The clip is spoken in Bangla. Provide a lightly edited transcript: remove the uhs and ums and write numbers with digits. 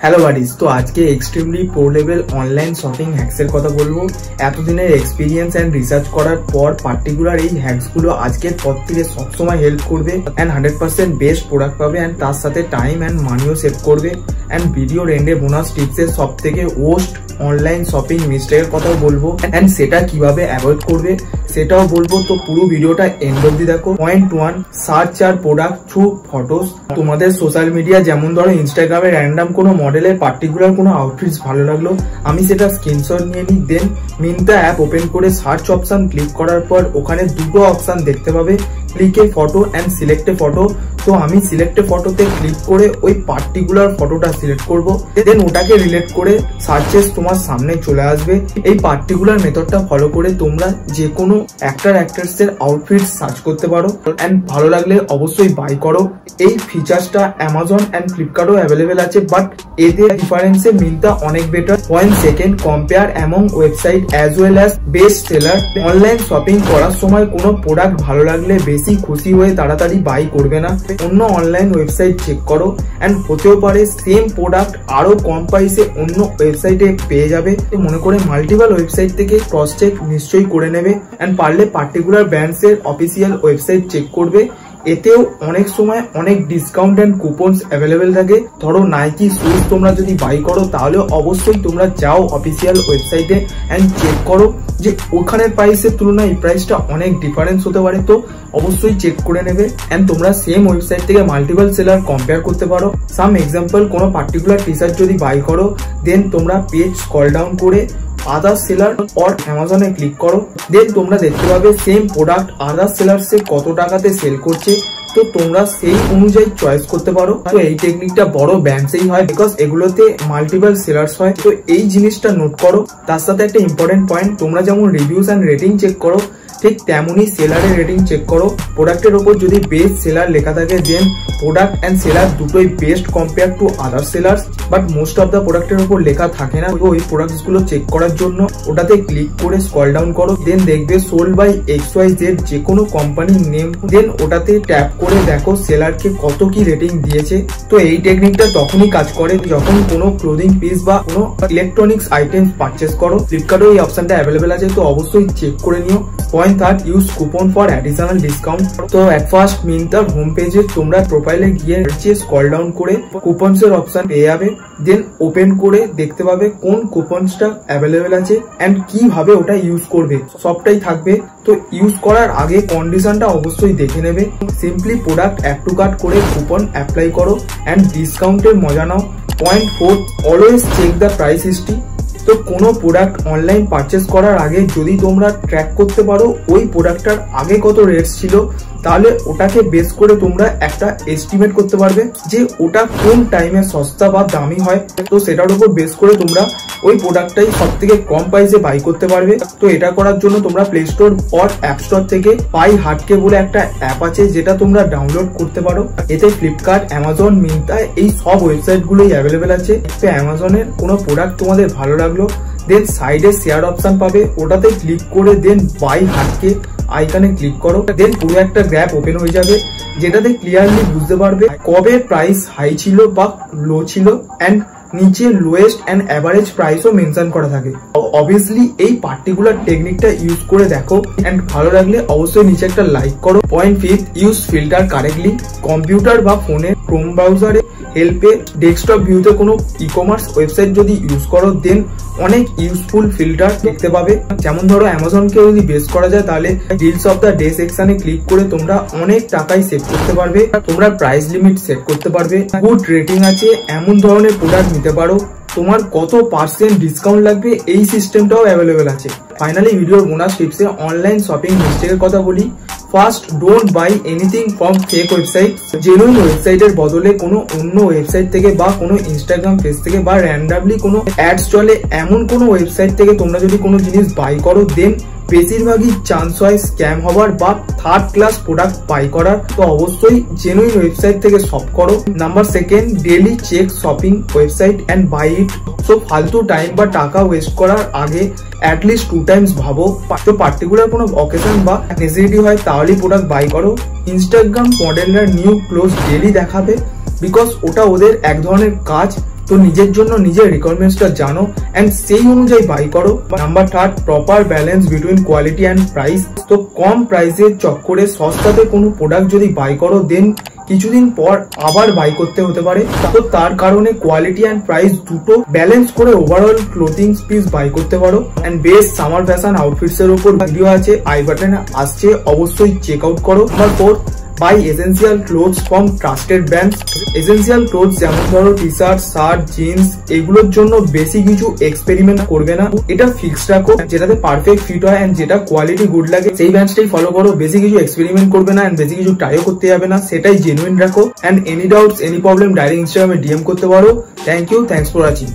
হ্যালো বাডিস, তো আজকে extremely pro level online shopping হ্যাকসের কথা বলবো। এতদিনের এক্সপিরিয়েন্স অ্যান্ড রিসার্চ করার পর পার্টিকুলার এই হ্যাকসগুলো আজকের পর থেকে সবসময় হেল্প করবে অ্যান্ড 100% বেস্ট প্রোডাক্ট পাবে অ্যান্ড তার সাথে টাইম অ্যান্ড মানিও সেভ করবে। অ্যান্ড ভিডিওর এন্ডে বোনাস টিপসের সব থেকে ওস্ট অনলাইন শপিং মিস্টেকের কথাও বলবো অ্যান্ড সেটা কিভাবে অ্যাভয়েড করবে সেটাও বলবো। তো পুরো ভিডিওটা এন্ড অব্দি দেখো। পয়েন্ট 1, সার্চ আর প্রোডাক্ট থ্রু ফটোস। তোমাদের সোশ্যাল মিডিয়া যেমন ধরো ইনস্টাগ্রামে র্যান্ডাম কোনো মডেলের পার্টিকুলার কোনো আউটফিটস ভালো লাগলো, আমি সেটা স্ক্রিনশট নিয়ে নিই। দেন মিন্ত্রা অ্যাপ ওপেন করে সার্চ অপশন ক্লিক করার পর ওখানে দুটো অপশন দেখতে পাবে, click A photo and select A photo. তো আমি সিলেক্ট এ ফটোতে ক্লিক করে ওই পার্টিকুলার ফটোটা সিলেক্ট করব। দেন ওটাকে রিলেট করে সার্চেস তোমার সামনে চলে আসবে। এই পার্টিকুলার মেথডটা ফলো করে তোমরা যে কোনো অ্যাক্ট্রেসের আউটফিট সার্চ করতে পারো অ্যান্ড ভালো লাগলে অবশ্যই বাই করো। এই ফিচার্সটা অ্যামাজন অ্যান্ড ফ্লিপকার্টও অ্যাভেলেবেল আছে, বাট এদের ডিফারেন্সে মিন্ত্রা অনেক better. Point second, compare among website as well as best seller. Online shopping করার সময় কোনো প্রোডাক্ট ভালো লাগলে বেশি খুশি হয়ে তাড়াতাড়ি বাই করবে না, অন্য অনলাইন ওয়েবসাইট চেক করো অ্যান্ড হতেও পারে সেম প্রোডাক্ট আরো কম প্রাইসে অন্য ওয়েবসাইটে পেয়ে যাবে। মনে করে মাল্টিপল ওয়েবসাইট থেকে ক্রস চেক নিশ্চয়ই করে নেবে অ্যান্ড পারলে পার্টিকুলার ব্র্যান্ডস এর অফিসিয়াল ওয়েবসাইট চেক করবে। এতেও অনেক সময় অনেক ডিসকাউন্ট অ্যান্ড কুপনস অ্যাভেলেবেল থাকে। ধরো নাইকি শুজ তোমরা যদি বাই করো তাহলে অবশ্যই তোমরা যাও অফিসিয়াল ওয়েবসাইটে অ্যান্ড চেক করো যে ওখানের প্রাইসের তুলনায় এই প্রাইসটা অনেক ডিফারেন্স হতে পারে। তো অবশ্যই চেক করে নেবে অ্যান্ড তোমরা সেম ওয়েবসাইট থেকে মাল্টিপল সেলার কম্পেয়ার করতে পারো। সাম এক্সাম্পল, কোনো পার্টিকুলার টি শার্ট যদি বাই করো, দেন তোমরা পেজ স্ক্রল ডাউন করে আদার সেলার অর অ্যামাজনে ক্লিক করো। দেন তোমরা দেখতে পাবে সেম প্রোডাক্ট আদার সেলার্সে কত টাকাতে সেল করছে, তো তোমরা সেই অনুযায়ী চয়েস করতে পারো। তো এই টেকনিকটা বড় ব্র্যান্ডসেই হয়, বিকজ এগুলোতে মাল্টিপল সেলার্স হয়। তো এই জিনিসটা নোট করো। তার সাথে একটা ইম্পর্টেন্ট পয়েন্ট, তোমরা যেমন রিভিউস অ্যান্ড রেটিং চেক করো, ঠিক তেমনই সেলারের রেটিং চেক করো। প্রোডাক্টের ওপর যদি বেস্ট সেলার লেখা থাকে, দেন প্রোডাক্ট অ্যান্ড সেলার দুটোই best compare to other sellers. But most of the প্রোডাক্টের ওপর লেখা থাকে না। ওই প্রোডাক্টস গুলো চেক করার জন্য ওটাতে ক্লিক করে স্ক্রল ডাউন করো, দেন দেখবে সোল্ড বাই XYZ যে কোনো কোম্পানির নেম। দেন ওটাতে ট্যাপ করে দেখো সেলারকে কত কি রেটিং দিয়েছে। তো এই টেকনিকটা তখনই কাজ করে যখন কোনো ক্লোদিং পিস বা কোনো ইলেকট্রনিক্স আইটেম পারচেস করো। ফ্লিপকার্টেও এই অপশনটা অ্যাভেলেবেল আছে, তো অবশ্যই চেক করে নিও। Point 3, use coupon for additional discount. তো এট ফার্স্ট মিন্ত্রার হোম পেজে তোমরা প্রোফাইলে গিয়ে নিচে স্ক্রল ডাউন করে কুপনস এর অপশন পেয়ে যাবে। দেন ওপেন করে দেখতে পাবে কোন কুপনসটা অ্যাভেলেবেল আছে অ্যান্ড কিভাবে ওটা ইউজ করবে, সবটাই থাকবে। তো ইউজ করার আগে কন্ডিশনটা অবশ্যই দেখে নেবে। Simply product add to cart করে কুপন অ্যাপ্লাই করো অ্যান্ড ডিসকাউন্টের মজা নাও। Point 4, always check the price history. তো কোনো প্রোডাক্ট অনলাইন পারচেস করার আগে যদি তোমরা ট্র্যাক করতে পারো ওই প্রোডাক্টটার আগে কত রেটস ছিল, তাহলে ওটাকে বেস করে তোমরা একটা এস্টিমেট করতে পারবে যে ওটা কোন টাইমে সস্তা বা দামি হয়। তো সেটার উপর বেস করে তোমরা ওই প্রোডাক্টটাই সব থেকে কম প্রাইসে বাই করতে পারবে। তো এটা করার জন্য তোমরা play store or app store থেকে পাই হাটকে বলে একটা অ্যাপ আছে, যেটা তোমরা ডাউনলোড করতে পারো। এতে ফ্লিপকার্ট, অ্যামাজন, মিন্ত্রা এই সব ওয়েবসাইট গুলোই অ্যাভেলেবেল আছে। তো অ্যামাজনের কোনো প্রোডাক্ট তোমাদের ভালো লাগলো, দেন সাইডে শেয়ার অপশন পাবে, ওটাতে ক্লিক করে দেন বাই হাটকে আইকনে ক্লিক করো। দেন পুরো একটা গ্রাফ ওপেন হয়ে যাবে, যেটাতে ক্লিয়ারলি বুঝতে পারবে কবে প্রাইস হাই ছিল বা লো ছিল অ্যান্ড নিচে লোয়েস্ট অ্যান্ড অ্যাভারেজ প্রাইসও মেনশন করা থাকে। অবভিয়াসলি এই পার্টিকুলার টেকনিকটা ইউজ করে দেখো অ্যান্ড ভালো লাগলে অবশ্যই নিচে একটা লাইক করো। Point 5, use filter correctly. Computer বা ফোনে ক্রোম ব্রাউজারে হেল্পে ডেস্কটপ ভিউতে কোনো ই কমার্স ওয়েবসাইট যদি ইউজ করো, দেন অনেক ইউজফুল ফিল্টার দেখতে পাবে। যেমন ধরো অ্যামাজনকে যদি বেস করা যায়, তাহলে ডিলস অফ দ্য ডে সেকশনে ক্লিক করে তোমরা অনেক টাকায় সেভ করতে পারবে। তোমরা প্রাইস লিমিট সেট করতে পারবে। গুড রেটিং আছে এমন ধরনের প্রোডাক্ট নিতে পারো। তোমার কত পার্সেন্ট ডিসকাউন্ট লাগবে এই সিস্টেমটাও অ্যাভেলেবেল আছে। ফাইনালি ভিডিওর বোনাস টিপসে অনলাইন শপিং মিস্টেকের কথা বলি। First, don't by anything from fake website. Genuine ওয়েবসাইটের বদলে কোনো অন্য ওয়েবসাইট থেকে বা কোনো ইনস্টাগ্রাম পেজ থেকে বা র্যান্ডামলি কোনো অ্যাডস চলে এমন কোনো ওয়েবসাইট থেকে তোমরা যদি কোনো জিনিস বাই করো, দেন বেশিরভাগই চান্স হয় স্ক্যাম হবার বা থার্ড ক্লাস প্রোডাক্ট বাই করার। তো অবশ্যই জেনুইন ওয়েবসাইট থেকে শপ করো। Number 2, daily check shopping website and buy it. So ফালতু টাইম বা টাকা ওয়েস্ট করার আগে অ্যাটলিস্ট 2 টাইমস ভাবো। তো পার্টিকুলার কোনো অকেশন বা নেসেসিটি হয় তাহলেই প্রোডাক্ট বাই করো। ইনস্টাগ্রাম মডেলরা নিউ ক্লোজ ডেলি দেখাবে, বিকজ ওটা ওদের এক ধরনের কাজ। তো নিজের জন্য নিজের রিকোয়ারমেন্টসটা জানো এন্ড সেই অনুযায়ী বাই করো। Number 3, proper balance between quality and price. তো কম প্রাইসের চক্করে সস্তাতে কোনো প্রোডাক্ট যদি বাই করো দেন কিছুদিন পর আবার বাই করতে হতে পারে। তো তার কারণে কোয়ালিটি অ্যান্ড প্রাইস দুটো ব্যালেন্স করে ওভারঅল ক্লোথিং পিস বাই করতে পারো। And best summer fashion outfits এর উপর ভিডিও আছে, আই বাটনে আসছে, অবশ্যই চেক আউট করো। Number 4, buy essential clothes from trusted brands. Essential clothes যেমন ধরো টি শার্ট, শার্ট, জিন্স, এগুলোর জন্য বেশি কিছু এক্সপেরিমেন্ট করবে না। এটা ফিক্স রাখো, যেটাতে পারফেক্ট ফিট হয় এন্ড যেটা কোয়ালিটি গুড লাগে সেই ব্র্যান্ডটাই ফলো করো। বেশি কিছু এক্সপেরিমেন্ট করবে না এন্ড বেশি কিছু ট্রাইও করতে যাবে না, সেটাই জেনুইন রাখো। And any doubts, any problem direct ইনস্টাগ্রামে ডিএম করতে পারো। Thank you, thanks for watching.